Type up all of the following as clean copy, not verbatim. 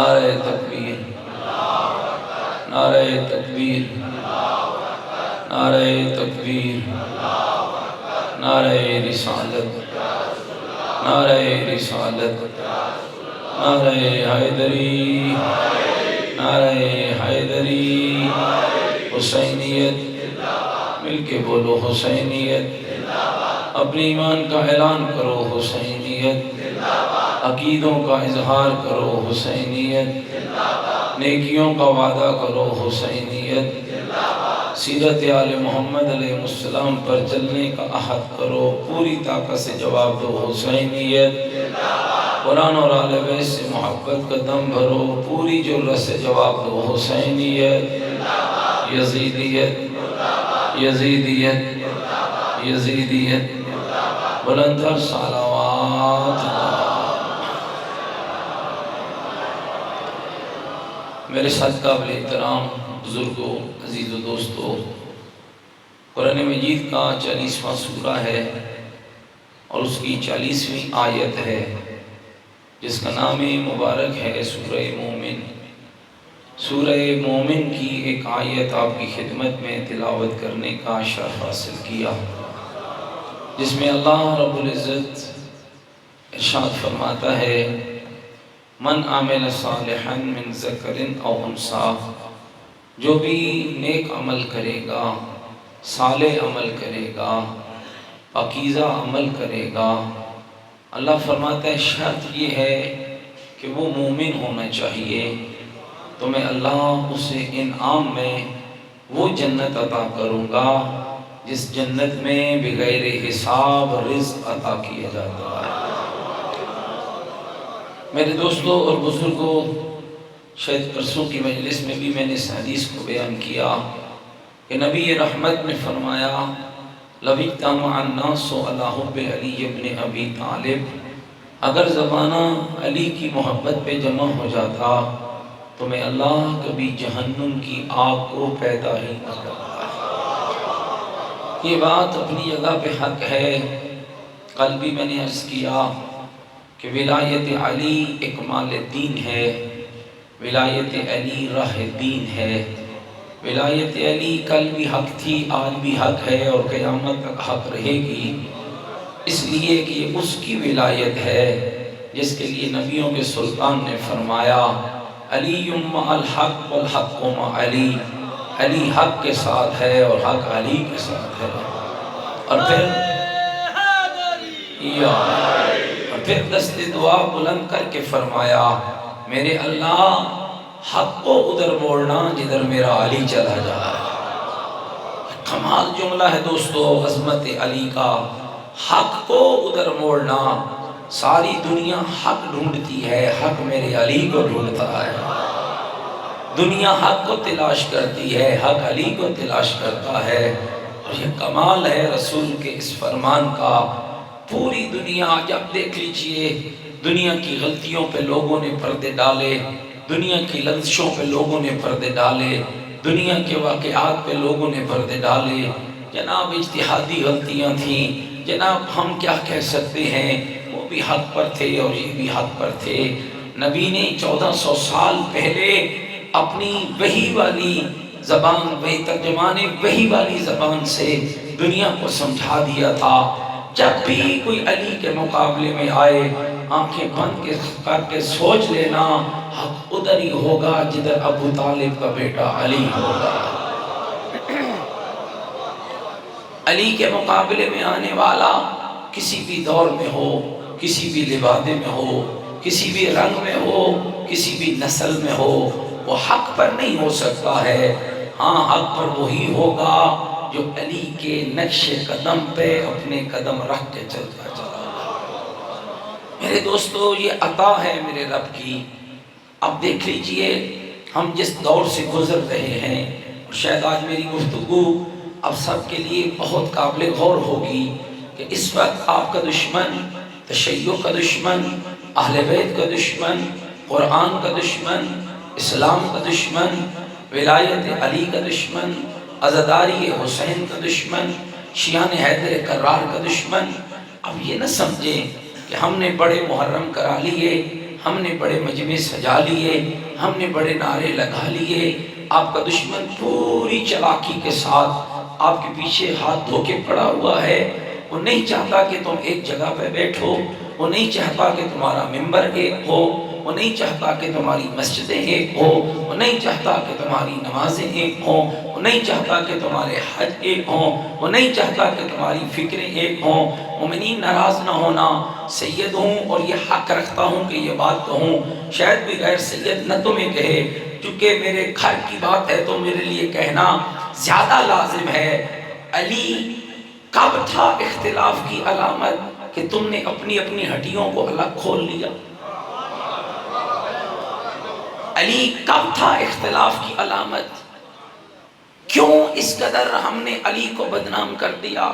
نعرہ تکبیر، نعرہ تکبیر، نعرہ تکبیر، نعرہ رسالت، نعرہ رسالت، نعرہ حیدری، نعرہ حیدری، حسینیت، مل کے بولو حسینیت، اپنے ایمان کا اعلان کرو حسینیت، عقیدوں کا اظہار کرو حسینیت، نیکیوں کا وعدہ کرو حسینیت، سیرت آل محمد علیہ السلام پر چلنے کا عہد کرو، پوری طاقت سے جواب دو حسینیت، قرآن اور آل بیت سے محبت کا دم بھرو، پوری جرأت سے جواب دو حسینیت، یزیدیت، یزیدیت، یزیدیت، بلندر صلوات۔ میرے ساتھ قابل احترام بزرگوں، عزیز و دوستو، قرآن مجید کا 40واں سورہ ہے اور اس کی 40ویں آیت ہے جس کا نام مبارک ہے سورہ مومن۔ سورہ مومن کی ایک آیت آپ کی خدمت میں تلاوت کرنے کا شرف حاصل کیا، جس میں اللہ رب العزت ارشاد فرماتا ہے من عمل صالحا من ذکر او انثی، جو بھی نیک عمل کرے گا، صالح عمل کرے گا، پاکیزہ عمل کرے گا، اللہ فرماتا ہے شرط یہ ہے کہ وہ مومن ہونا چاہیے، تو میں اللہ اسے انعام میں وہ جنت عطا کروں گا جس جنت میں بغیر حساب رزق عطا کیا جاتا ہے۔ میرے دوستوں اور بزرگوں، شاید پرسوں کی مجلس میں بھی میں نے اس حدیث کو بیان کیا کہ نبی رحمت نے فرمایا لَوِ اجْتَمَعَ النَّاسُ عَلَىٰ حُبِّ عَلِيِّ بْنِ أَبِي طالب، اگر زمانہ علی کی محبت پہ جمع ہو جاتا تو میں اللہ کبھی جہنم کی آگ کو پیدا ہی نہ کرتا۔ یہ بات اپنی جگہ پہ حق ہے۔ کل بھی میں نے عرض کیا کہ ولایت علی اکمال دین ہے، ولایت علی راہ دین ہے، ولایت علی کل بھی حق تھی، آج بھی حق ہے اور قیامت تک حق رہے گی، اس لیے کہ یہ اس کی ولایت ہے جس کے لیے نبیوں کے سلطان نے فرمایا علی مع الحق والحق مع علی، علی حق کے ساتھ ہے اور حق علی کے ساتھ ہے۔ اور پھر دست دعا بلند کر کے فرمایا میرے اللہ حق کو ادھر موڑنا جدھر میرا علی چلا جائے۔ کمال جملہ ہے دوستو، عظمت علی کا، حق کو ادھر موڑنا۔ ساری دنیا حق ڈھونڈتی ہے، حق میرے علی کو ڈھونڈتا ہے۔ دنیا حق کو تلاش کرتی ہے، حق علی کو تلاش کرتا ہے۔ اور یہ کمال ہے رسول کے اس فرمان کا۔ پوری دنیا جب دیکھ لیجئے، دنیا کی غلطیوں پہ لوگوں نے پردے ڈالے، دنیا کی لغزشوں پہ لوگوں نے پردے ڈالے، دنیا کے واقعات پہ لوگوں نے پردے ڈالے۔ جناب اجتہادی غلطیاں تھیں، جناب ہم کیا کہہ سکتے ہیں، وہ بھی حق پر تھے اور یہ بھی حق پر تھے۔ نبی نے 1400 سال پہلے اپنی وحی والی زبان، وہی ترجمان وحی والی زبان سے دنیا کو سمجھا دیا تھا جب بھی کوئی علی کے مقابلے میں آئے آنکھیں بند کر کے سوچ لینا حق ادھر ہی ہوگا جدھر ابو طالب کا بیٹا علی ہوگا۔ علی کے مقابلے میں آنے والا کسی بھی دور میں ہو، کسی بھی لبادے میں ہو، کسی بھی رنگ میں ہو، کسی بھی نسل میں ہو، وہ حق پر نہیں ہو سکتا ہے۔ ہاں حق پر وہی ہوگا جو علی کے نقش قدم پہ اپنے قدم رکھ کے چلتا چلا۔ میرے دوستو یہ عطا ہے میرے رب کی۔ اب دیکھ لیجئے ہم جس دور سے گزر رہے ہیں، اور شاید آج میری گفتگو اب سب کے لیے بہت قابل غور ہوگی کہ اس وقت آپ کا دشمن، تشیع کا دشمن، اہل بیت کا دشمن، قرآن کا دشمن، اسلام کا دشمن، ولایت علی کا دشمن، عزاداری حسین کا دشمن، شیعان حیدر کرار کا دشمن۔ اب یہ نہ سمجھیں کہ ہم نے بڑے محرم کرا لیے، ہم نے بڑے مجمع سجا لیے، ہم نے بڑے نعرے لگا لیے، آپ کا دشمن پوری چلاکی کے ساتھ آپ کے پیچھے ہاتھ دھو کے پڑا ہوا ہے۔ وہ نہیں چاہتا کہ تم ایک جگہ پہ بیٹھو، وہ نہیں چاہتا کہ تمہارا ممبر ایک ہو، وہ نہیں چاہتا کہ تمہاری مسجدیں ایک ہو، وہ نہیں چاہتا کہ تمہاری نمازیں ایک ہوں، وہ نہیں چاہتا کہ تمہارے حج ایک ہوں، وہ نہیں چاہتا کہ تمہاری فکریں ایک ہوں۔ مومنین ناراض نہ ہونا، سید ہوں اور یہ حق رکھتا ہوں کہ یہ بات کہوں، شاید بھی غیر سید نہ تمہیں کہے، چونکہ میرے گھر کی بات ہے تو میرے لیے کہنا زیادہ لازم ہے۔ علی کب تھا اختلاف کی علامت کہ تم نے اپنی اپنی ہڈیوں کو الگ کھول لیا؟ علی کب تھا اختلاف کی علامت؟ کیوں اس قدر ہم نے علی کو بدنام کر دیا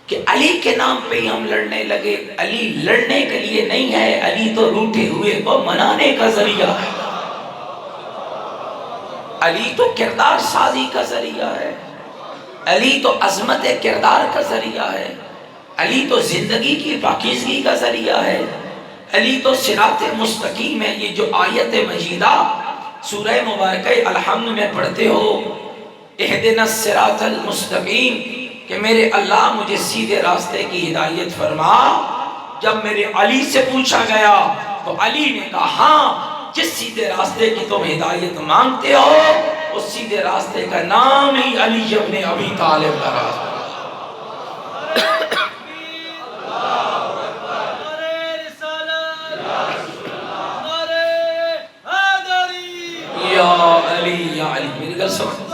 کہ علی کے نام پہ ہی ہم لڑنے لگے؟ علی لڑنے کے لیے نہیں ہے، علی تو روٹھے ہوئے کو منانے کا ذریعہ ہے، علی تو کردار سازی کا ذریعہ ہے، علی تو عظمت کردار کا ذریعہ ہے، علی تو زندگی کی پاکیزگی کا ذریعہ ہے، علی تو صراط مستقیم ہے۔ یہ جو آیت مجیدہ سورہ مبارکہ الحمد میں پڑھتے ہو، اہدنا الصراط المستقیم، کہ میرے اللہ مجھے سیدھے راستے کی ہدایت فرما، جب میرے علی سے پوچھا گیا تو علی نے کہا ہاں، جس سیدھے راستے کی تم ہدایت مانگتے ہو اس سیدھے راستے کا نام ہی علی ابن ابی طالب کا راستہ۔ یا علی یا علی، میری گل سمجھ،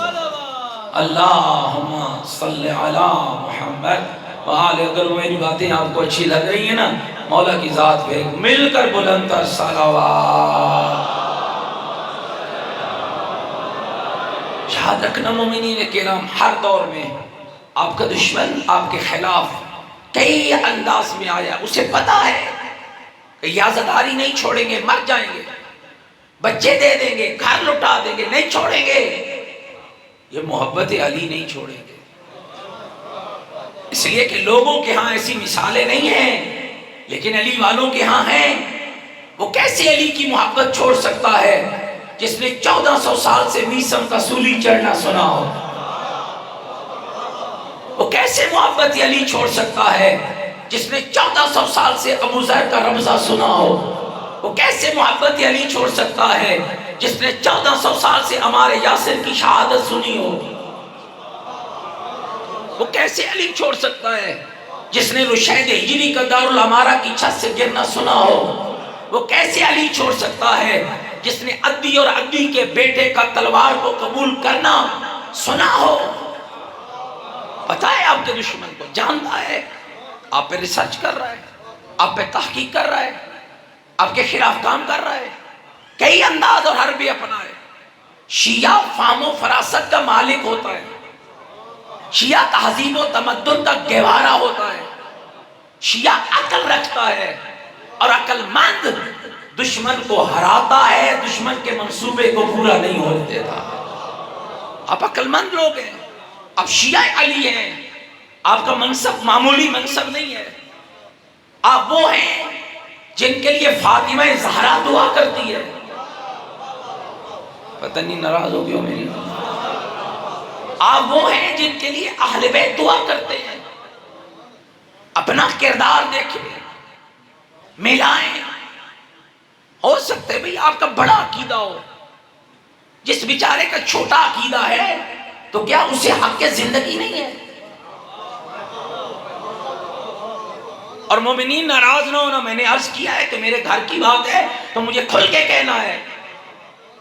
اللہم صلی علی محمد وآل۔ اگر میری باتیں آپ کو اچھی لگ رہی ہیں نا، مولا کی ذات پہ مل کر بلند تر صلوات۔ یاد رکھنا مومنین کرام، ہر دور میں آپ کا دشمن آپ کے خلاف کئی انداز میں آیا، اسے پتا ہے کہ یازداری نہیں چھوڑیں گے، مر جائیں گے، بچے دے دیں گے، گھر لٹا دیں گے، نہیں چھوڑیں گے، یہ محبت علی نہیں چھوڑیں گے۔ اس لیے کہ لوگوں کے ہاں ایسی مثالیں نہیں ہیں، لیکن علی والوں کے ہاں ہیں۔ وہ کیسے علی کی محبت چھوڑ سکتا ہے جس نے 1400 سال سے میسم کا سولی چڑھنا سنا ہو؟ وہ کیسے محبت علی چھوڑ سکتا ہے جس نے 1400 سال سے ابو ذر کا رمضہ سنا ہو؟ وہ کیسے محبت علی چھوڑ سکتا ہے جس نے 1400 سال سے عمار یاسر کی شہادت سنی ہو؟ وہ کیسے علی چھوڑ سکتا ہے جس نے رشید ہجری کا دارالعمارہ کی چھت سے گرنا سنا ہو؟ وہ کیسے علی چھوڑ سکتا ہے جس نے عدی اور عدی کے بیٹے کا تلوار کو قبول کرنا سنا ہو؟ پتہ ہے آپ کے دشمن کو، جانتا ہے، آپ پہ ریسرچ کر رہا ہے، آپ پہ تحقیق کر رہا ہے، آپ کے خلاف کام کر رہا ہے، کئی انداز اور حربی اپنا ہے۔ شیعہ فہم و فراست کا مالک ہوتا ہے، شیعہ تہذیب و تمدن کا گہوارہ ہوتا ہے، شیعہ عقل رکھتا ہے اور عقل مند دشمن کو ہراتا ہے، دشمن کے منصوبے کو پورا نہیں ہونے دیتا۔ آپ عقل مند لوگ ہیں، آپ شیعہ علی ہیں، آپ کا منصب معمولی منصب نہیں ہے، آپ وہ ہیں جن کے لیے فاطمہ زہرا دعا کرتی ہے۔ پتہ نہیں ناراض ہو گئے میری؟ آپ وہ ہیں جن کے لیے اہل بیت دعا کرتے ہیں۔ اپنا کردار دیکھیں، ملائیں۔ ہو سکتا ہے بھئی آپ کا بڑا عقیدہ ہو، جس بیچارے کا چھوٹا عقیدہ ہے تو کیا اسے حق کے زندگی نہیں ہے؟ اور مومنین ناراض نہ ہونا، میں نے عرض کیا ہے کہ میرے گھر کی بات ہے تو مجھے کھل کے کہنا ہے۔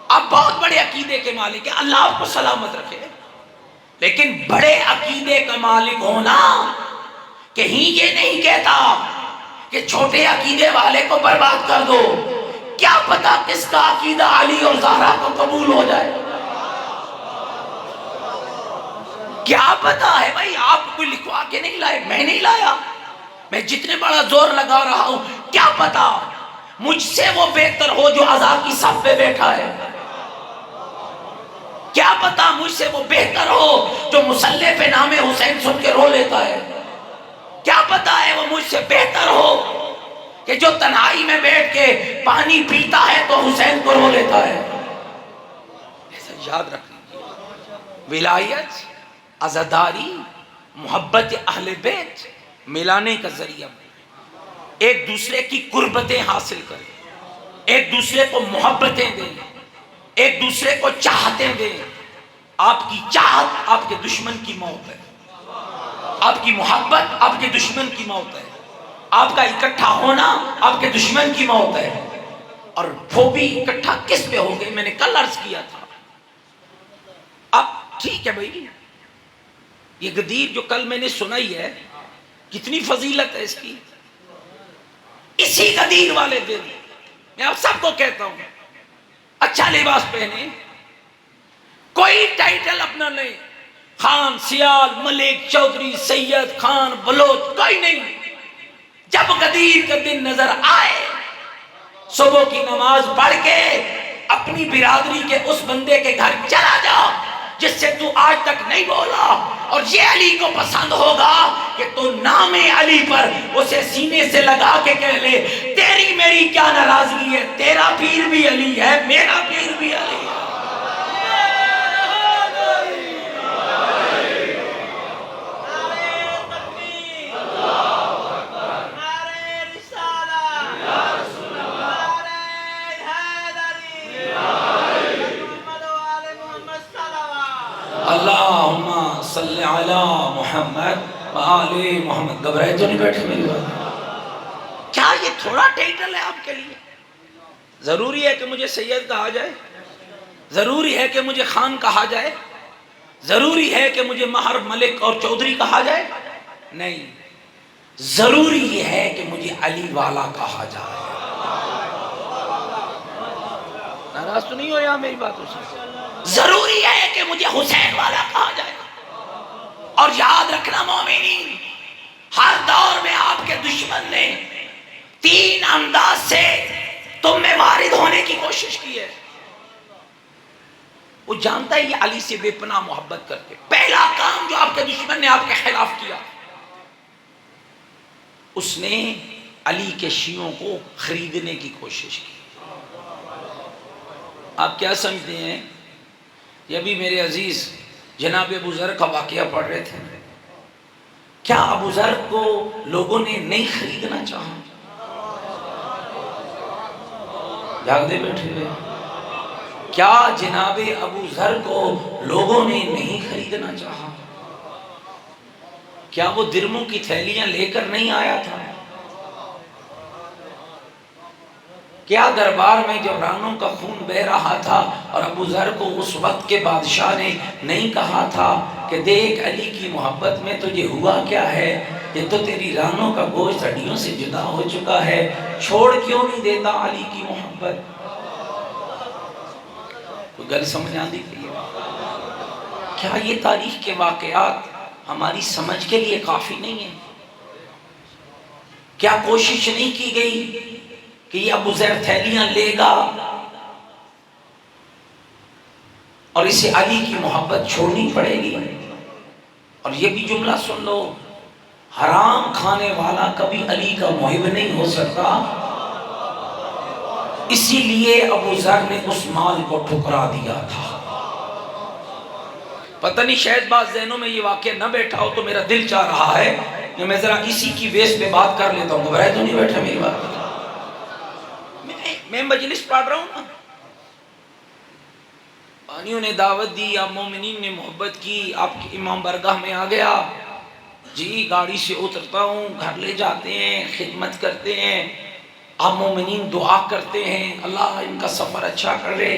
آپ بہت بڑے عقیدے کے مالک ہیں، اللہ آپ کو سلامت رکھے، لیکن بڑے عقیدے کا مالک ہونا کہیں یہ نہیں کہتا کہ چھوٹے عقیدے والے کو برباد کر دو۔ کیا پتا کس کا عقیدہ علی اور زہرا کو قبول ہو جائے؟ کیا پتا ہے بھائی؟ آپ کوئی لکھوا کے نہیں لائے، میں نہیں لایا، میں جتنے بڑا زور لگا رہا ہوں، کیا پتا مجھ سے وہ بہتر ہو جو عذاب کی صف پہ بیٹھا ہے، کیا پتا مجھ سے وہ بہتر ہو جو مصلی پہ نام حسین سن کے رو لیتا ہے، کیا پتا ہے وہ مجھ سے بہتر ہو کہ جو تنہائی میں بیٹھ کے پانی پیتا ہے تو حسین کو رو لیتا ہے. ایسا یاد رکھ لیجیے. ولایت، عزاداری، محبت اہل بیت ملانے کا ذریعہ، ایک دوسرے کی قربتیں حاصل کریں، ایک دوسرے کو محبتیں دیں، ایک دوسرے کو چاہتیں دیں. آپ کی چاہت آپ کے دشمن کی موت ہے، آپ کی محبت آپ کے دشمن کی موت ہے، آپ کا اکٹھا ہونا آپ کے دشمن کی موت ہے. اور وہ بھی اکٹھا کس پہ ہو گئے؟ میں نے کل عرض کیا تھا. اب ٹھیک ہے بھائی، یہ غدیر جو کل میں نے سنائی ہے کتنی فضیلت ہے اس کی. اسی غدیر والے دن میں آپ سب کو کہتا ہوں اچھا لباس پہنے، کوئی ٹائٹل اپنا نہیں، خان، سیال، ملک، چودھری، سید، خان، بلوچ، کوئی نہیں. جب غدیر کا دن نظر آئے صبح کی نماز پڑھ کے اپنی برادری کے اس بندے کے گھر چلا جا جس سے تو آج تک نہیں بولا، اور یہ علی کو پسند ہوگا کہ تو نام علی پر اسے سینے سے لگا کے کہہ لے تیری میری کیا ناراضگی ہے، تیرا پیر بھی علی ہے، میرا پیر بھی علی ہے. اللہم صلی علی محمد وآل محمد. گھبرائے تو نہیں بیٹھے میری بات؟ کیا یہ تھوڑا ٹائٹل ہے آپ کے لیے؟ ضروری ہے کہ مجھے سید کہا جائے؟ ضروری ہے کہ مجھے خان کہا جائے؟ ضروری ہے کہ مجھے مہر، ملک اور چودھری کہا جائے؟ نہیں. ضروری یہ ہے کہ مجھے علی والا کہا جائے. ناراض تو نہیں ہو یہاں میری باتوں سے؟ ضروری ہے کہ مجھے حسین والا کہا جائے. اور یاد رکھنا مومنین، ہر دور میں آپ کے دشمن نے 3 انداز سے تم میں وارد ہونے کی کوشش کی ہے. وہ جانتا ہے یہ علی سے بے پناہ محبت کرتے. پہلا کام جو آپ کے دشمن نے آپ کے خلاف کیا، اس نے علی کے شیعوں کو خریدنے کی کوشش کی. آپ کیا سمجھتے ہیں؟ یہ بھی میرے عزیز جناب ابو ذر کا واقعہ پڑھ رہے تھے. کیا ابو ذر کو لوگوں نے نہیں خریدنا چاہا؟ جاگتے بیٹھے ہوئے. کیا جناب ابو ذر کو لوگوں نے نہیں خریدنا چاہا؟ کیا وہ درموں کی تھیلیاں لے کر نہیں آیا تھا؟ کیا دربار میں جب رانوں کا خون بہ رہا تھا اور ابو ذر کو اس وقت کے بادشاہ نے نہیں کہا تھا کہ دیکھ علی کی محبت میں تجھے ہوا کیا ہے، یہ تو تیری رانوں کا گوشت ہڈیوں سے جدا ہو چکا ہے، چھوڑ کیوں نہیں دیتا علی کی محبت؟ کوئی گل سمجھ آندی کہ کیا یہ تاریخ کے واقعات ہماری سمجھ کے لیے کافی نہیں ہیں؟ کیا کوشش نہیں کی گئی کہ یہ ابو ذر تھیلیاں لے گا اور اسے علی کی محبت چھوڑنی پڑے گی؟ اور یہ بھی جملہ سن لو، حرام کھانے والا کبھی علی کا محب نہیں ہو سکتا. اسی لیے ابو ذر نے اس مال کو ٹھکرا دیا تھا. پتہ نہیں شاید بعض ذہنوں میں یہ واقعہ نہ بیٹھا ہو تو میرا دل چاہ رہا ہے کہ میں ذرا اسی کی بیس پہ بات کر لیتا ہوں. گھبرائے تو نہیں بیٹھا میری بات؟ میں مجلس پڑھ رہا ہوں نا، بانیوں نے دعوت دی، آپ مومنین نے محبت کی، آپ کے امام برگاہ میں آ گیا، جی گاڑی سے اترتا ہوں، گھر لے جاتے ہیں، خدمت کرتے ہیں، آپ مومنین دعا کرتے ہیں اللہ ان کا سفر اچھا کر لے،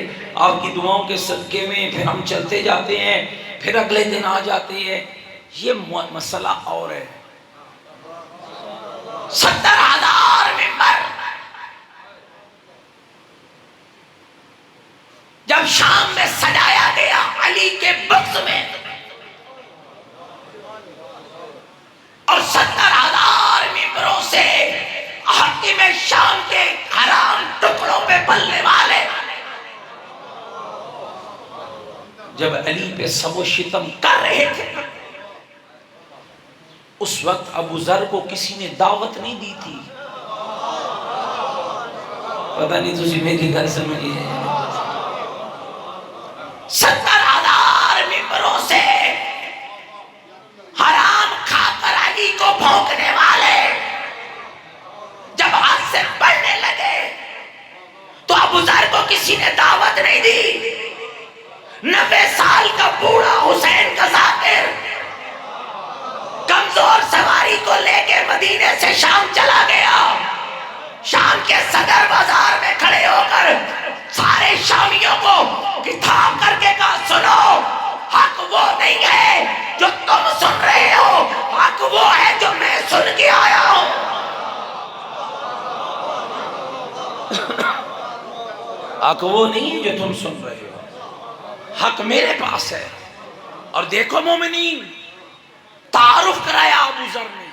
آپ کی دعاؤں کے صدقے میں پھر ہم چلتے جاتے ہیں، پھر اگلے دن آ جاتے ہیں. یہ مسئلہ اور ہے. 70,000 ممبر جب شام میں سجایا گیا علی کے بغض میں، اور 70,000 ممبروں سے حاکم شام کے حرام ٹکڑوں پہ پلنے والے جب علی پہ سب و شتم کر رہے تھے، اس وقت ابو ذر کو کسی نے دعوت نہیں دی تھی. پتہ نہیں تسی میری گل سمجھی ہے 70,000 ممبروں سے حرام کھا کر علی کو بھونکنے والے جب حد سے بڑھنے لگے تو ابو ذر کو کسی نے دعوت نہیں دی 90 سال کا بوڑھا حسین کا ذاکر کمزور سواری کو لے کے مدینے سے شام چلا گیا شام کے صدر بازار میں کھڑے ہو کر سارے شامیوں کو کتاب کر کے کہا سنو حق وہ نہیں ہے جو تم سن رہے ہو حق وہ ہے جو میں سن کے آیا ہوں حق وہ نہیں ہے جو تم سن رہے ہو حق میرے پاس ہے اور دیکھو مومنین تعارف کرایا ابو ذر نے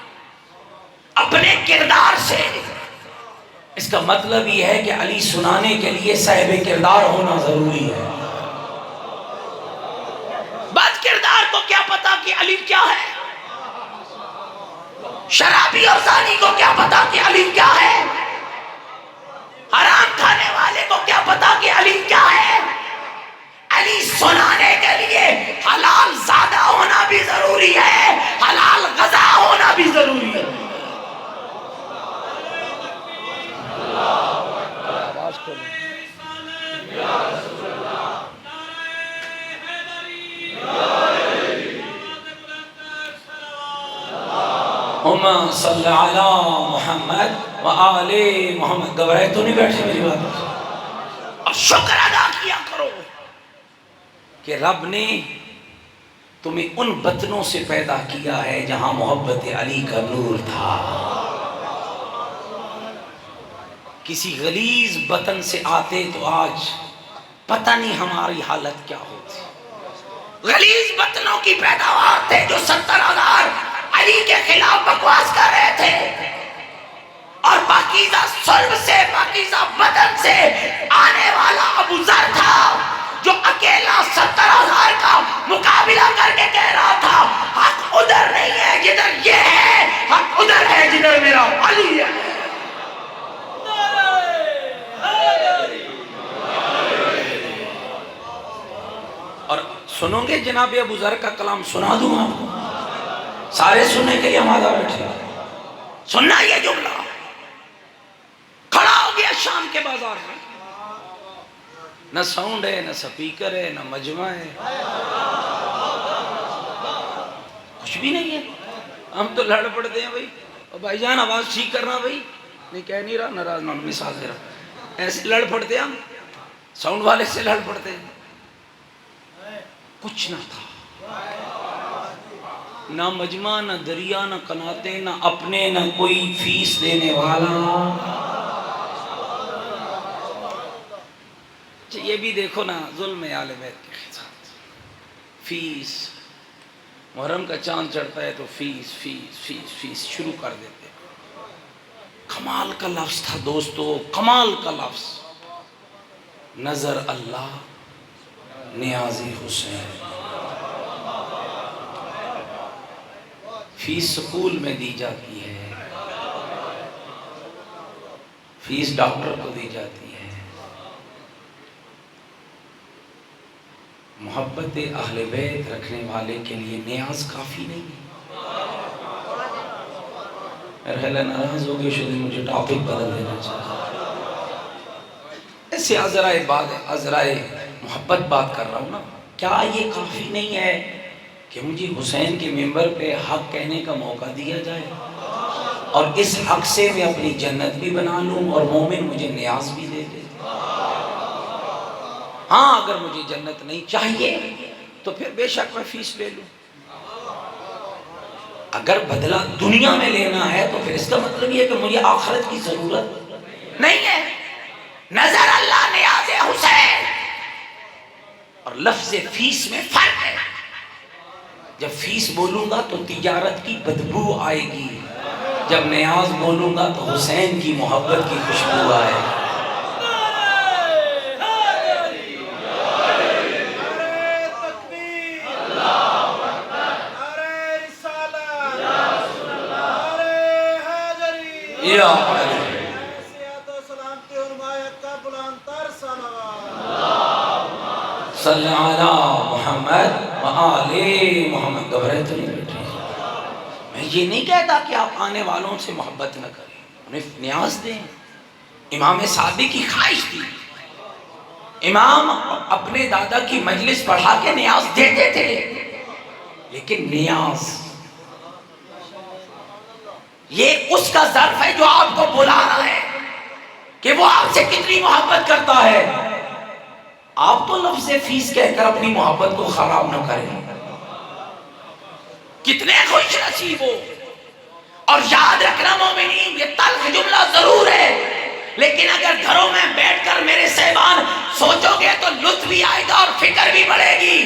اپنے کردار سے اس کا مطلب یہ ہے کہ علی سنانے کے لیے صاحب کردار ہونا ضروری ہے بد کردار کو کیا پتا کہ علی کیا ہے شرابی اور زانی کو کیا پتا کہ علی کیا ہے حرام کھانے والے کو کیا پتا کہ علی کیا ہے علی سنانے کے لیے حلال زادہ ہونا بھی ضروری ہے حلال غذا ہونا بھی ضروری ہے صلی علی محمد وآل محمد گھبرائے تو نہیں بیٹھے میری بات اور شکر ادا کیا کرو کہ رب نے تمہیں ان بطنوں سے پیدا کیا ہے جہاں محبت علی کا نور تھا کسی غلیظ بطن سے آتے تو آج پتہ نہیں ہماری حالت کیا ہوتی غلیظ بطنوں کی پیداوار تھے جو 70,000 علی کے خلاف بکواس کر رہے تھے اور پاکیزہ صلب سے پاکیزہ بدن سے آنے والا ابو ذر تھا جو اکیلا 70,000 کا مقابلہ کر کے کہہ رہا تھا حق ادھر نہیں ہے جدھر یہ ہے حق ادھر ہے جدھر میرا علی ہے اور سنو گے جناب ابو ذر کا کلام سنا دوں آپ کو سارے سننے کے لیے آمادہ بیٹھے سننا یہ جملہ کھڑا ہو گیا شام کے بازار میں نہ ساؤنڈ ہے نہ سپیکر ہے نہ مجمع ہے کچھ بھی نہیں ہے ہم تو لڑ پڑتے ہیں بھائی جان آواز ٹھیک کرنا بھائی نہیں کہہ نہیں رہا ناراض نہ مثال دے رہا ایسے لڑ پڑتے ہیں ہم ساؤنڈ والے سے لڑ پڑتے ہیں کچھ نہ تھا نہ مجمع نہ دریا نہ قناتے نہ اپنے نہ کوئی فیس دینے والا یہ بھی دیکھو نا ظلم آل بیت کے ساتھ فیس محرم کا چاند چڑھتا ہے تو فیس فیس فیس فیس شروع کر دیتے کمال کا لفظ تھا دوستو کمال کا لفظ نظر اللہ نیازی حسین فیس سکول میں دی جاتی ہے فیس ڈاکٹر کو دی جاتی ہے محبت اہل بیت رکھنے والے کے لیے نیاز کافی نہیں ہے ناراض ہو گئے شدید مجھے ٹاپک بدل دینا چاہیے ایسے عذرائے محبت بات کر رہا ہوں نا کیا یہ کافی نہیں ہے کہ مجھے حسین کے ممبر پہ حق کہنے کا موقع دیا جائے اور اس حق سے میں اپنی جنت بھی بنا لوں اور مومن مجھے نیاز بھی دے دے ہاں اگر مجھے جنت نہیں چاہیے تو پھر بے شک میں فیس لے لوں اگر بدلہ دنیا میں لینا ہے تو پھر اس کا مطلب یہ ہے کہ مجھے آخرت کی ضرورت نہیں ہے نظر اللہ نیاز حسین اور لفظ فیس میں فرق ہے جب فیس بولوں گا تو تجارت کی بدبو آئے گی جب نیاز بولوں گا تو حسین کی محبت کی خوشبو آئے گی یا صلی علی محمد وآل محمد. گھبرائے تو نہیں بیٹھے. میں یہ نہیں کہتا کہ آپ آنے والوں سے محبت نہ کریں، انہیں نیاز دیں. امام صادق کی خواہش تھی، امام اپنے دادا کی مجلس پڑھا کے نیاز دیتے تھے، لیکن نیاز یہ اس کا ظرف ہے جو آپ کو بلا رہا ہے کہ وہ آپ سے کتنی محبت کرتا ہے. آپ تو لفظ فیس کہہ کر اپنی محبت کو خراب نہ کریں. کتنے خوش نصیب ہو. اور یاد رکھنا مومنین، یہ تلخ جملہ ضرور ہے، لیکن اگر گھروں میں بیٹھ کر میرے صاحبان سوچو گے تو لطف بھی آئے گا اور فکر بھی بڑھے گی.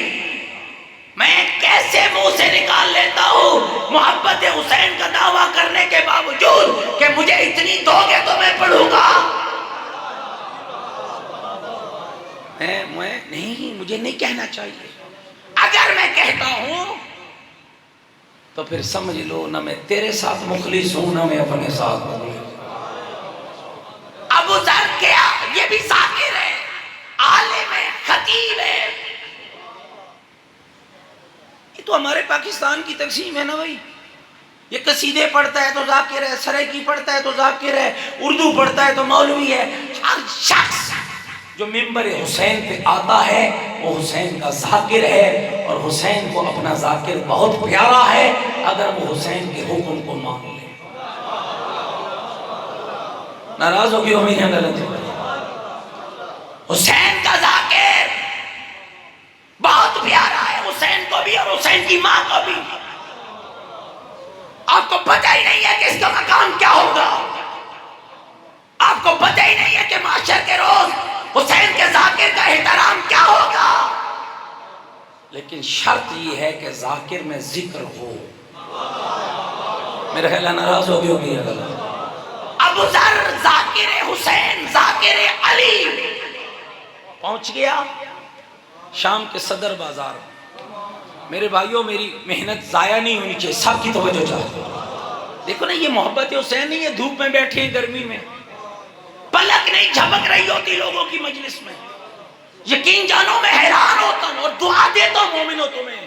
میں کیسے منہ سے نکال لیتا ہوں محبت حسین کا دعویٰ کرنے کے باوجود کہ مجھے اتنی دو گے تو میں پڑھوں گا. میں نہیں، مجھے نہیں کہنا چاہیے. اگر میں کہتا ہوں تو پھر سمجھ لو نہ میں تیرے ساتھ مخلص ہوں نہ میں اپنے ساتھ مخلص. ابو ذر کیا، یہ بھی ذاکر ہے، عالم ہے، خطیب ہے. یہ تو ہمارے پاکستان کی تقسیم ہے نا بھائی. یہ قصیدے پڑھتا ہے تو ذاکر ہے، سرائکی پڑھتا ہے تو ذاکر ہے، اردو پڑھتا ہے تو مولوی ہے. ہر شخص جو ممبر حسین پہ آتا ہے وہ حسین کا ذاکر ہے، اور حسین کو اپنا ذاکر بہت پیارا ہے اگر وہ حسین کے حکم کو مان لے. ناراض ہو گئی ہو میری غلط ہے. حسین کا ذاکر بہت پیارا ہے، حسین کو بھی اور حسین کی ماں کو بھی. آپ کو پتہ ہی نہیں ہے کہ اس کا مقام کیا ہوگا. آپ کو پتہ ہی نہیں ہے کہ معاشر کے روز حسین کے ذاکر کا احترام کیا ہوگا. لیکن شرط یہ ہے کہ ذاکر میں ذکر ہو. میرا خیال ہے ناراض ہو گئی ہوگی. ابو ذر ذاکر حسین، ذاکر علی پہنچ گیا شام کے صدر بازار. میرے بھائیوں، میری محنت ضائع نہیں ہونی چاہیے، سب کی توجہ چاہیے. دیکھو نا، یہ محبت حسین نہیں ہے دھوپ میں بیٹھے ہیں گرمی میں، پلک نہیں جھپک رہی ہوتی لوگوں کی مجلس میں. یقین جانو میں حیران ہوتا ہوں اور دعا دیتا ہوں مومنوں تمہیں،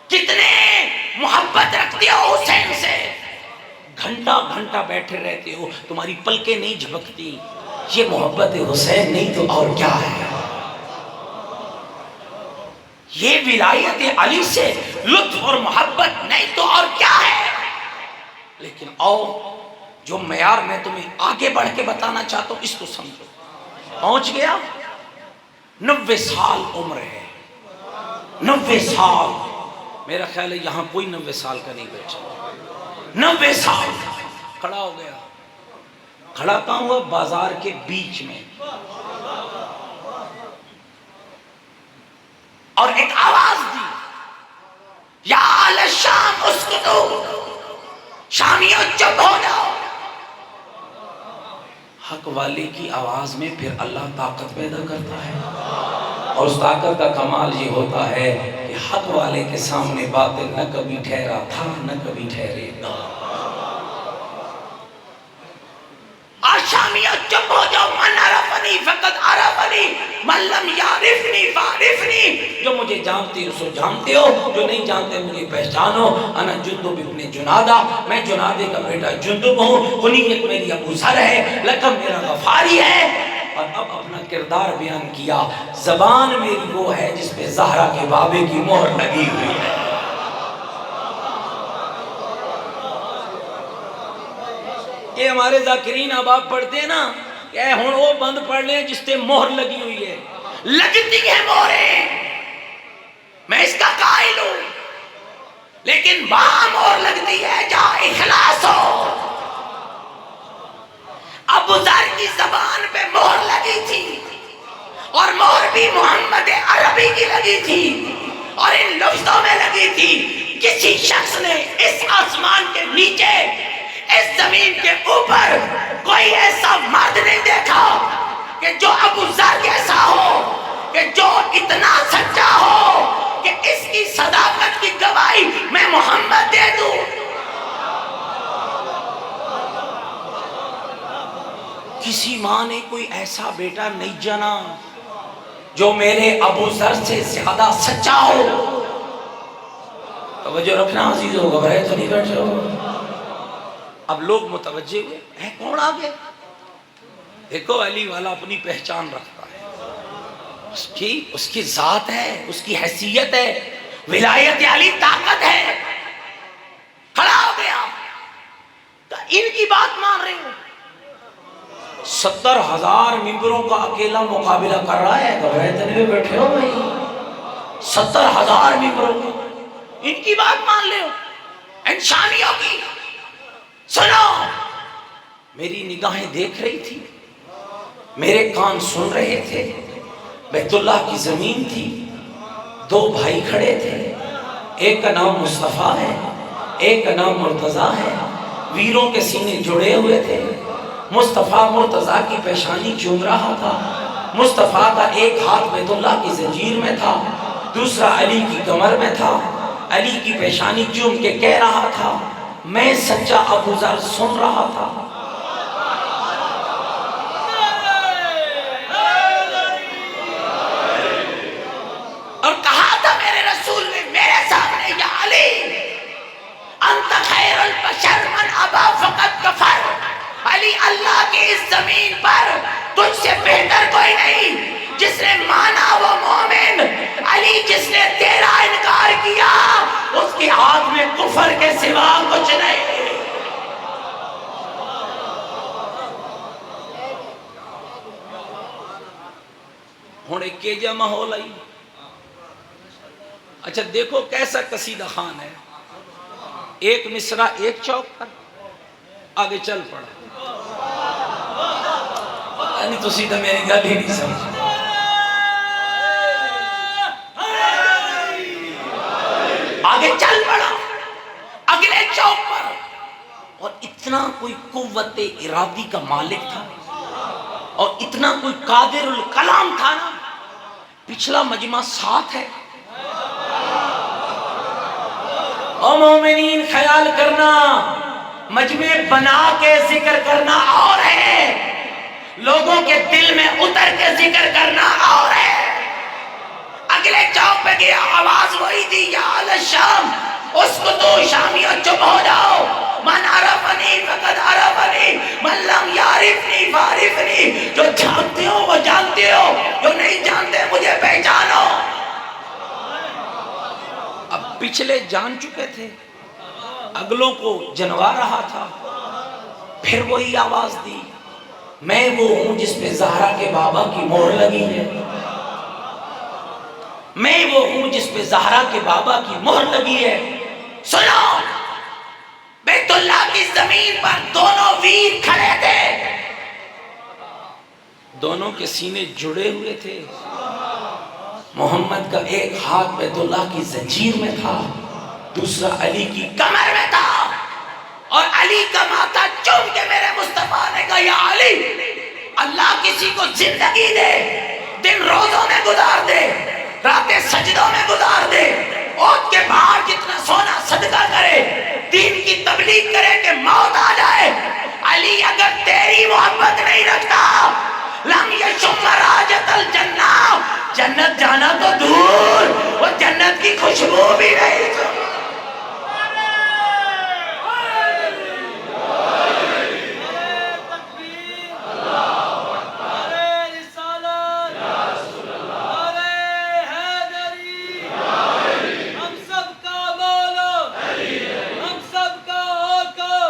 کتنے محبت رکھتے ہو حسین سے. گھنٹہ گھنٹہ بیٹھے رہتے ہو، تمہاری پلکیں نہیں جھپکتی. یہ محبت حسین نہیں تو اور کیا ہے. یہ ولایت علی سے لطف اور محبت نہیں تو اور کیا ہے. لیکن آؤ، جو معیار میں تمہیں آگے بڑھ کے بتانا چاہتا ہوں اس کو سمجھو. پہنچ گیا، 90 سال عمر ہے. 90 سال. میرا خیال ہے یہاں کوئی 90 سال کا نہیں بیٹھا. 90 سال کھڑا ہو گیا. کھڑا کہاں ہوا؟ بازار کے بیچ میں. اور ایک آواز دی، یا اہل شام اسکتو، شامیوں چپ ہو جاؤ. حق والے کی آواز میں پھر اللہ طاقت پیدا کرتا ہے، اور اس طاقت کا کمال یہ ہوتا ہے کہ حق والے کے سامنے باطل نہ کبھی ٹھہرا تھا نہ کبھی ٹھہرے گا. شامیہ چپ ہو جاؤ. من عرفنی فقط عرفنی، من لم یعرفنی فعرفنی. جو مجھے جانتے ہو سو جانتے ہو، جو نہیں جانتے مجھے پہچانو. انا جندب ابن جنادہ، میں جنادے کا بیٹا جندب ہوں. کنیت میری ابو ذر ہے، لقب میرا غفاری ہے. اور اب اپنا کردار بیان کیا. زبان میری وہ ہے جس پہ زہرا کے بابے کی مہر لگی ہوئی ہے. یہ ہمارے ذاکرین اب آپ پڑھتے ہیں نا کہ اے ہن وہ بند پڑھ لیں جس تے مہر لگی ہوئی ہے. لگتی ہے مہریں، میں اس کا قائل ہوں، لیکن وہاں مہر لگتی ہے جہاں اخلاص ہو. ابو ذر کی زبان پہ مہر لگی تھی، اور مہر بھی محمد عربی کی لگی تھی، اور ان لفظوں میں لگی تھی. کسی شخص نے اس آسمان کے نیچے، اس زمین کے اوپر کوئی ایسا مرد نہیں دیکھا کہ جو ابو ذر جیسا ہو، کہ جو اتنا سچا ہو کہ اس کی صداقت کی گواہی میں محمد دے دوں. کسی ماں نے کوئی ایسا بیٹا نہیں جنا جو میرے ابو ذر سے زیادہ سچا ہو. توجہ رکھنا عزیزو، گھبرائے تو نہیں بیٹھے ہو. اب لوگ متوجہ ہوئے، ہے کون آگے؟ دیکھو علی والا اپنی پہچان رکھتا ہے، اس کی ذات ہے، اس کی حیثیت ہے، ولایت علی طاقت ہے. کھڑا ہو گیا تو ان کی بات مان رہے ہو. 70,000 ممبروں کا اکیلا مقابلہ کر رہا ہے. گھبرائے تو نہیں بیٹھے ہو بھائی؟ 70,000 ممبروں کا، ان کی بات مان لے ہو، انسانیوں کی. سنو، میری نگاہیں دیکھ رہی تھی، میرے کان سن رہے تھے. بیت اللہ کی زمین تھی، 2 بھائی کھڑے تھے، ایک کا نام مصطفیٰ ہے، ایک کا نام مرتضیٰ ہے. ویروں کے سینے جڑے ہوئے تھے. مصطفیٰ مرتضیٰ کی پیشانی چوم رہا تھا. مصطفیٰ کا ایک ہاتھ بیت اللہ کی زنجیر میں تھا، دوسرا علی کی کمر میں تھا. علی کی پیشانی چوم کے کہہ رہا تھا، میں سچا ابو ذر سن رہا تھا. اور کہا تھا میرے رسول نے میرے سامنے، یا علی انت خیر البشر من ابا فقط کفر. علی، اللہ کی اس زمین پر تجھ سے بہتر کوئی نہیں، جس نے مانا وہ مومن. علی، جس نے تیرا انکار کیا اس کے ہاتھ میں کفر کے سوا کچھ نہیں. ہوں ایک کیجا ماحول آئی. اچھا دیکھو کیسا قصیدہ خان ہے. ایک مصرع ایک چوک پر، آگے چل پڑا. یعنی تو سیدھا میری گل ہی نہیں سمجھ. آگے چل پڑا اگلے چوک پر، اور اتنا کوئی قوت ارادی کا مالک تھا اور اتنا کوئی قادر الکلام تھا نا. پچھلا مجمع 7 ہے. او مومنین، خیال کرنا، مجمع بنا کے ذکر کرنا اور ہے، لوگوں کے دل میں اتر کے ذکر کرنا اور ہے. اگلے چوک پہ گیا، آواز وہی دی، یا اہل الشام اسکتو، شامیوں چپ ہو جاؤ. من عرفنی فقد عرفنی، من لم یعرفنی فعرفنی. جو جانتے ہو وہ جانتے ہو، جو نہیں جانتے مجھے پہچانو. اب پچھلے جان چکے تھے، اگلوں کو جنوا رہا تھا. پھر وہی آواز دی، میں وہ ہوں جس پہ زہرا کے بابا کی مہر لگی ہے. میں وہ ہوں جس پہ زہرا کے بابا کی مہر لگی ہے. سنو، بیت اللہ کی زمین پر دونوں ویر کھڑے تھے، دونوں کے سینے جڑے ہوئے تھے. محمد کا ایک ہاتھ بیت اللہ کی زنجیر میں تھا، دوسرا علی کی کمر میں تھا. اور علی کا ماتھا چوم کے میرے مصطفیٰ نے کہا، یا علی، اللہ کسی کو زندگی دے، دن روزوں میں گزار دے، راتیں سجدوں میں گزار دے، اونٹ کے باہر جتنا سونا صدقہ کرے، دین کی تبلیغ کرے کہ موت آ جائے. علی، اگر تیری محبت نہیں رکھتا، لم یشم راجت الجنہ، جنت جانا تو دور، وہ جنت کی خوشبو بھی نہیں.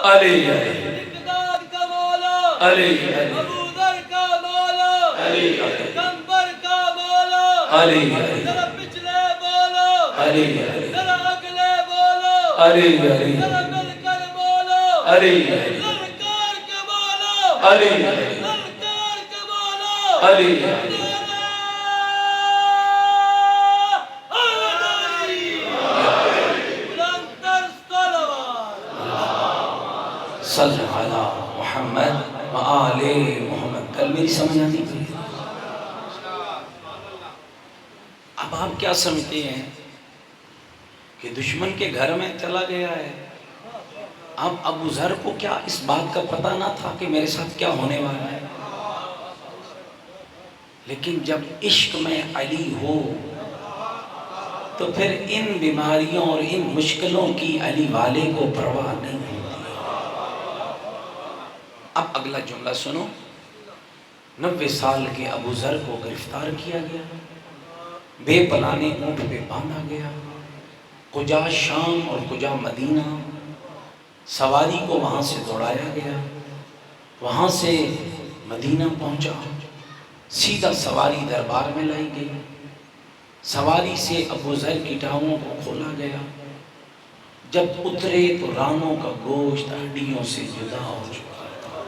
علی اقدار کا مولا، علی ابو ذر کا مولا، علی کمبر کا مولا، علی ذرا پچھلے بولو، علی ذرا اگلے بولو، علی ذرا مل کر بولو، علی للکار کے بولو، علی للکار کے بولو، علی صلی علی محمد وآل محمد. کل میری سمجھ آتی تھی. اب آپ کیا سمجھتے ہیں کہ دشمن کے گھر میں چلا گیا ہے؟ اب ابو ذر کو کیا اس بات کا پتہ نہ تھا کہ میرے ساتھ کیا ہونے والا ہے؟ لیکن جب عشق میں علی ہو تو پھر ان بیماریوں اور ان مشکلوں کی علی والے کو پرواہ نہیں ہوتی۔ اب اگلا جملہ سنو، 90 سال کے ابو ذر کو گرفتار کیا گیا، بے پلانے اونٹ پہ باندھا گیا، کجا شام اور کجا مدینہ، سواری کو وہاں سے دوڑایا گیا، وہاں سے مدینہ پہنچا، سیدھا سواری دربار میں لائی گئی، سواری سے ابو ذر کی ٹانگوں کو کھولا گیا، جب اترے تو رانوں کا گوشت ہڈیوں سے جدا ہو چکا تھا۔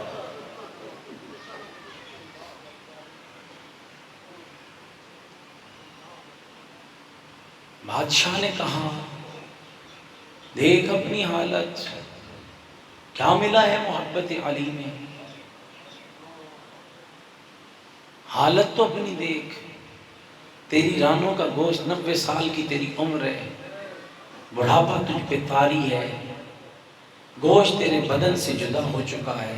بادشاہ نے کہا دیکھ اپنی حالت، کیا ملا ہے محبت علی میں، حالت تو اپنی دیکھ، تیری رانوں کا گوشت، 90 سال کی تیری عمر ہے، بڑھاپا تجھ پہ طاری ہے، گوشت تیرے بدن سے جدا ہو چکا ہے،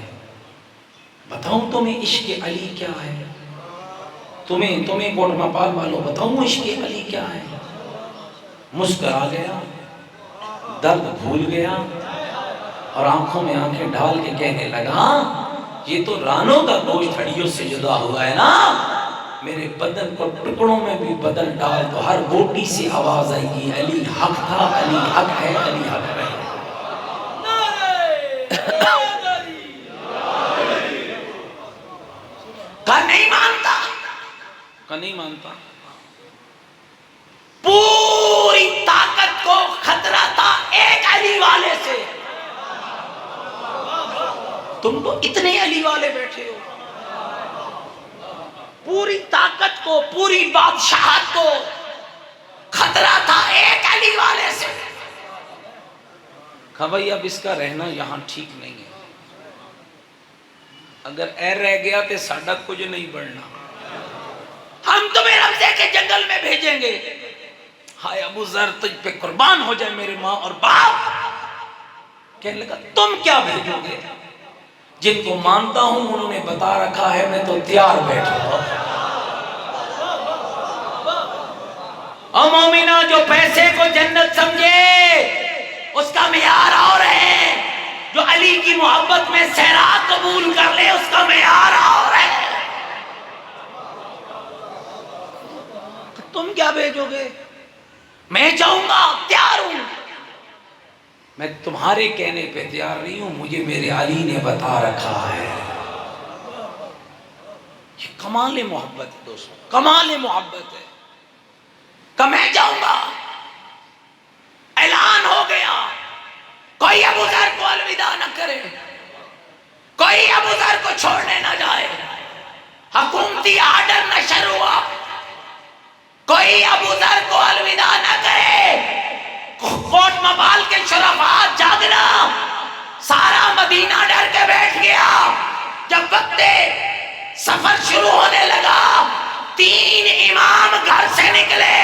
بتاؤں تمہیں عشق علی کیا ہے، تمہیں کوٹ مپال والوں بتاؤں عشق علی کیا ہے۔ مسکرا گیا، درد بھول گیا، اور آنکھوں میں آنکھیں ڈال کے کہنے لگا یہ تو رانوں کا گوشت ہڈیوں سے جدا ہوا ہے نا، میرے بدن کو ٹکڑوں میں بھی بدل ڈال تو ہر بوٹی سے آواز آئے گی علی حق تھا، علی حق ہے، علی حق ہے۔ نہیں مانتا، پوری طاقت کو خطرہ تھا ایک علی والے سے، تم تو اتنے علی والے بیٹھے ہو، پوری طاقت کو، پوری بادشاہت کو خطرہ تھا ایک علی والے سے۔ کہا بھائی اب اس کا رہنا یہاں ٹھیک نہیں ہے، اگر اے رہ گیا تو ساڈا کچھ نہیں بڑھنا، ہم تمہیں رمضے کے جنگل میں بھیجیں گے۔ ہائے ابو ذر تجھ پہ قربان ہو جائے میرے ماں اور باپ۔ کہنے لگا تم کیا بھیجو گے، جن کو مانتا ہوں انہوں نے بتا رکھا ہے میں تو تیار بیٹھا ہوں۔ او مومنہ جو پیسے کو جنت سمجھے اس کا معیار اور ہے، جو علی کی محبت میں سیرات قبول کر لے اس کا معیار اور ہے۔ تم کیا بھیجو گے، میں جاؤں گا، تیار ہوں، میں تمہارے کہنے پہ تیار نہیں ہوں، مجھے میرے علی نے بتا رکھا ہے۔ یہ کمال محبت ہے دوستو، کمال محبت ہے کہ میں جاؤں گا۔ اعلان ہو گیا، کوئی ابو ذر کو الوداع نہ کرے، کوئی ابو ذر کو چھوڑنے نہ جائے، حکومتی آرڈر نشر ہوا، کوئی ابو ذر کو الوداع نہ کرے۔ کوٹ مبال کے شرفاء جاگنا، سارا مدینہ ڈر کے بیٹھ گیا۔ جب وقت سفر شروع ہونے لگا 3 امام گھر سے نکلے،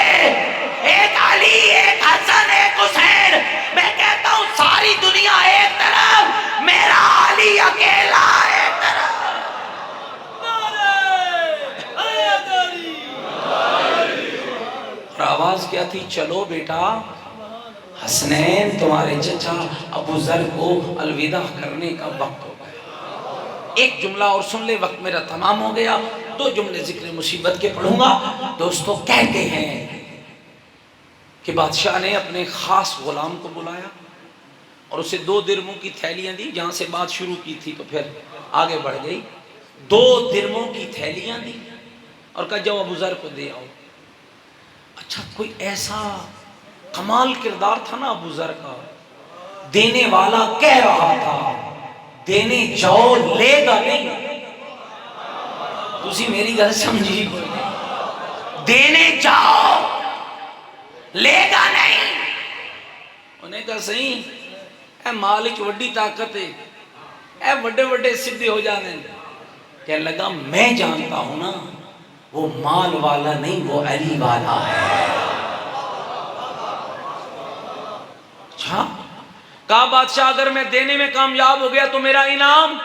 ایک علی، ایک حسن، ایک حسین۔ میں کہتا ہوں ساری دنیا ایک طرف، میرا علی اکیلا ایک طرف۔ اور آواز کیا تھی، چلو بیٹا حسنین تمہارے چچا ابو ذر کو الوداع کرنے کا وقت ہو گیا۔ ایک جملہ اور سن لے، وقت میرا تمام ہو گیا، 2 جملے ذکر مصیبت کے پڑھوں گا۔ دوستو کہتے ہیں کہ بادشاہ نے اپنے خاص غلام کو بلایا اور اسے 2 درموں کی تھیلیاں دی، جہاں سے بات شروع کی تھی تو پھر آگے بڑھ گئی۔ 2 درموں کی تھیلیاں دی اور کہا جاؤ ابو ذر کو دے آؤ۔ اچھا کوئی ایسا کمال کردار تھا نا ابو ذر کا، دینے والا کہہ رہا تھا دینے جاؤ لے گا نہیں۔ تسی میری گل سمجھی، دینے جاؤ لے گا نہیں۔ انہیں کہا صحیح اے مالک وڈی طاقت ہے، اے وڈے وڈے سدھے ہو جانے۔ کہنے لگا میں جانتا ہوں نا وہ مال والا نہیں، وہ علی والا ہے۔ اچھا کہا بادشاہ اگر میں دینے میں کامیاب ہو گیا تو میرا انعام،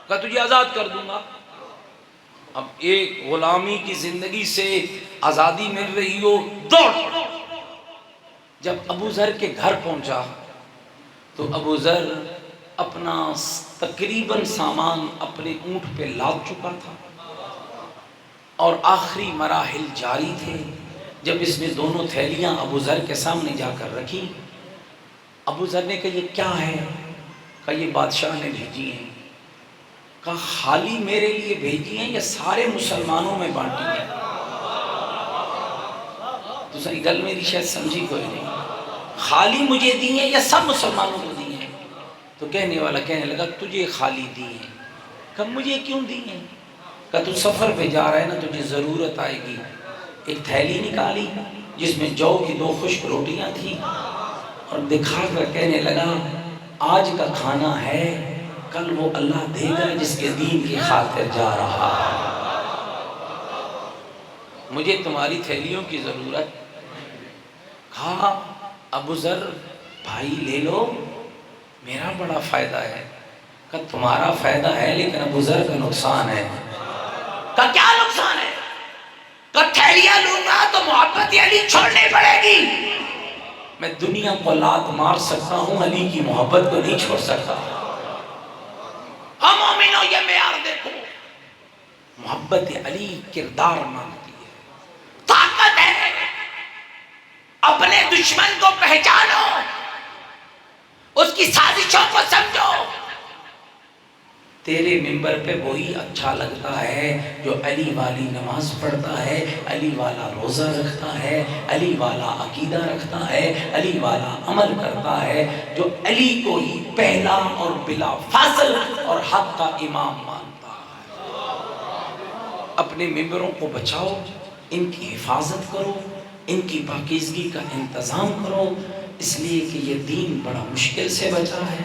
کہا تجھے آزاد کر دوں گا۔ اب ایک غلامی کی زندگی سے آزادی مل رہی ہو، دوڑ۔ جب ابو ذر کے گھر پہنچا تو ابو ذر اپنا تقریباً سامان اپنے اونٹ پہ لاد چکا تھا اور آخری مراحل جاری تھے۔ جب اس نے دونوں تھیلیاں ابو ذر کے سامنے جا کر رکھی، ابو ذر نے کہا یہ کیا ہے؟ کہا یہ بادشاہ نے بھیجی ہیں۔ کہا خالی میرے لیے بھیجی ہیں یا سارے مسلمانوں میں بانٹی ہیں؟ تو صحیح گل میری شاید سمجھی کوئی نہیں، خالی مجھے دی ہیں یا سب مسلمانوں کو دی ہیں؟ تو کہنے والا کہنے لگا تجھے خالی دی ہیں۔ کہا مجھے کیوں دی ہیں؟ کہا تو سفر پہ جا رہا ہے نا، تجھے ضرورت آئے گی۔ ایک تھیلی نکالی جس میں جو کی 2 خشک روٹیاں تھیں اور دکھا کر کہنے لگا آج کا کھانا ہے، کل وہ اللہ دے گا جس کے دین کی خاطر جا رہا ہے، مجھے تمہاری تھیلیوں کی ضرورت۔ کہا ابو ذر بھائی لے لو، میرا بڑا فائدہ ہے۔ کہا تمہارا فائدہ ہے لیکن ابو ذر کا نقصان ہے۔ کہا کیا نقصان ہے؟ کہا تھیلیاں لوں گا تو محبت علی چھوڑنی پڑے گی۔ میں دنیا کو لات مار سکتا ہوں، علی کی محبت کو نہیں چھوڑ سکتا۔ ہم مومنوں یہ معیار دیکھو، محبت علی کردار مانگتی ہے، طاقت ہے۔ اپنے دشمن کو پہچانو، اس کی سازشوں کو سمجھو۔ تیرے ممبر پہ وہی اچھا لگتا ہے جو علی والی نماز پڑھتا ہے، علی والا روزہ رکھتا ہے، علی والا عقیدہ رکھتا ہے، علی والا عمل کرتا ہے، جو علی کو ہی پہلا اور بلا فاصل اور حق کا امام مانتا ہے۔ اپنے ممبروں کو بچاؤ، ان کی حفاظت کرو، ان کی پاکیزگی کا انتظام کرو، اس لیے کہ یہ دین بڑا مشکل سے بچا ہے۔